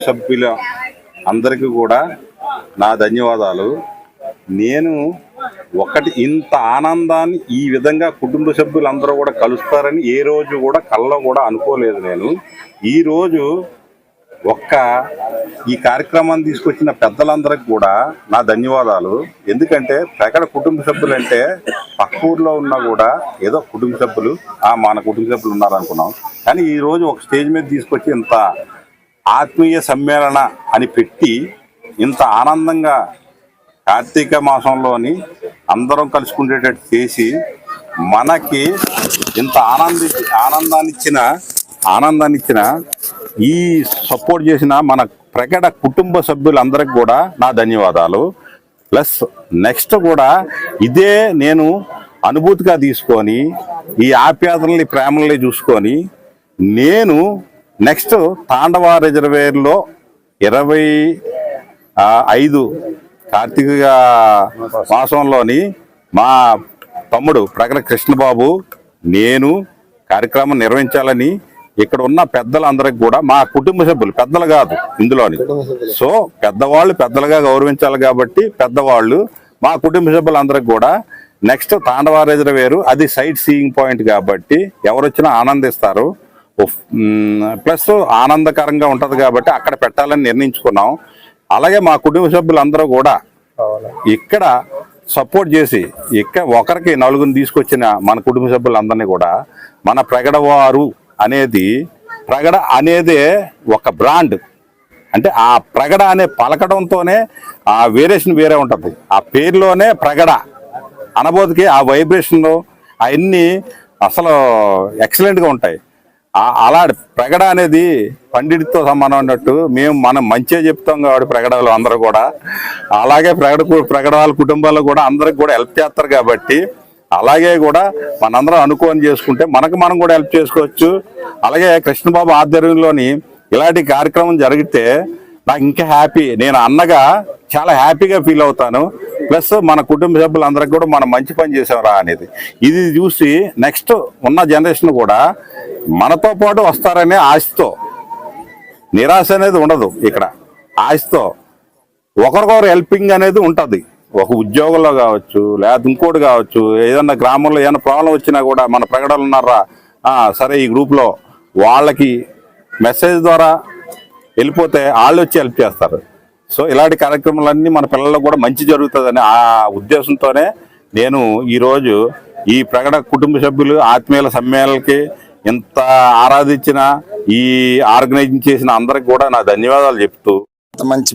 సభ్యుల అందరికీ కూడా నా ధన్యవాదాలు. నేను ఒకటి ఇంత ఆనందాన్ని ఈ విధంగా కుటుంబ సభ్యులందరూ కూడా కలుస్తారని ఏ రోజు కూడా కల్లో కూడా అనుకోలేదు. నేను ఈరోజు ఈ కార్యక్రమాన్ని తీసుకొచ్చిన పెద్దలందరికీ కూడా నా ధన్యవాదాలు. ఎందుకంటే ప్రకట కుటుంబ సభ్యులు అంటే పక్క ఊర్లో ఉన్నా కూడా ఏదో కుటుంబ సభ్యులు మన కుటుంబ సభ్యులు ఉన్నారనుకున్నాం. కానీ ఈరోజు ఒక స్టేజ్ మీద తీసుకొచ్చి ఇంత ఆత్మీయ సమ్మేళన అని పెట్టి ఇంత ఆనందంగా కార్తీక మాసంలోని అందరం కలుసుకునేటట్టు చేసి మనకి ఇంత ఆనందాన్ని ఇచ్చిన ఈ సపోర్ట్ చేసిన మన ప్రకట కుటుంబ సభ్యులందరికీ కూడా నా ధన్యవాదాలు. ప్లస్ నెక్స్ట్ కూడా ఇదే నేను అనుభూతిగా తీసుకొని ఈ ఆప్యాయతల్ని ప్రేమల్ని చూసుకొని నేను నెక్స్ట్ తాండవ రిజర్వేర్లో 25 కార్తీక మాసంలోని మా తమ్ముడు ప్రకట కృష్ణబాబు నేను కార్యక్రమం నిర్వహించాలని ఇక్కడ ఉన్న పెద్దలందరికి కూడా మా కుటుంబ సభ్యులు పెద్దలు కాదు ఇందులోని. సో పెద్దవాళ్ళు పెద్దలుగా గౌరవించాలి కాబట్టి పెద్దవాళ్ళు మా కుటుంబ సభ్యులందరికి కూడా నెక్స్ట్ తాండవ రిజర్వేరు అది సైట్ సీయింగ్ పాయింట్ కాబట్టి ఎవరు వచ్చినా ఆనందిస్తారు. ప్లస్ ఆనందకరంగా ఉంటది కాబట్టి అక్కడ పెట్టాలని నిర్ణయించుకున్నాం. అలాగే మా కుటుంబ సభ్యులందరూ కూడా ఇక్కడ సపోర్ట్ చేసి ఒకరికి 4 తీసుకొచ్చిన మన కుటుంబ సభ్యులందరినీ కూడా మన ప్రగడవారు ప్రగడ అనేదే ఒక బ్రాండ్. అంటే ఆ ప్రగడ అనే పలకడంతోనే ఆ వేరియేషన్ వేరే ఉంటుంది. ఆ పేరులోనే ప్రగడ అనబోతుకి ఆ వైబ్రేషన్ అవన్నీ అసలు ఎక్సలెంట్గా ఉంటాయి. అలా ప్రగడ అనేది పండితుడితో సమానం అన్నట్టు మనం మంచిగా చెప్తాం కాబట్టి ప్రగడలు అందరూ కూడా అలాగే ప్రగడ వాళ్ళ కుటుంబాల్లో కూడా అందరికి కూడా హెల్ప్ చేస్తారు కాబట్టి అలాగే కూడా మనందరం అనుకోని చేసుకుంటే మనం కూడా హెల్ప్ చేసుకోవచ్చు. అలాగే కృష్ణబాబు ఆధ్వర్యంలోని ఇలాంటి కార్యక్రమం జరిగితే నాకు ఇంకా హ్యాపీ, నేను అన్నగా చాలా హ్యాపీగా ఫీల్ అవుతాను. ప్లస్ మన కుటుంబ సభ్యులందరికీ కూడా మనం మంచి పని చేసాంరా అనేది ఇది చూసి నెక్స్ట్ ఉన్న జనరేషన్ కూడా మనతో పాటు వస్తారనే ఆశతో, నిరాశ అనేది ఉండదు. ఇక్కడ ఆశతో ఒకరికొకరు హెల్పింగ్ అనేది ఉంటుంది. ఒక ఉద్యోగంలో కావచ్చు లేదా ఇంకోటి కావచ్చు, ఏదన్నా గ్రామంలో ఏదైనా ప్రాబ్లం వచ్చినా కూడా మన ప్రకటనలు ఉన్నారా సరే ఈ గ్రూప్లో వాళ్ళకి మెసేజ్ ద్వారా వెళ్ళిపోతే వాళ్ళు వచ్చి హెల్ప్ చేస్తారు. సో ఇలాంటి కార్యక్రమాలన్నీ మన పిల్లలకు కూడా మంచి జరుగుతుందని ఆ ఉద్దేశంతోనే నేను ఈరోజు ఈ ప్రకట కుటుంబ సభ్యులు ఆత్మీయుల సమ్మేళనకి ఇంత ఆరాధించిన ఈ ఆర్గనైజింగ్ చేసిన అందరికి కూడా నా ధన్యవాదాలు చెప్తూ మంచి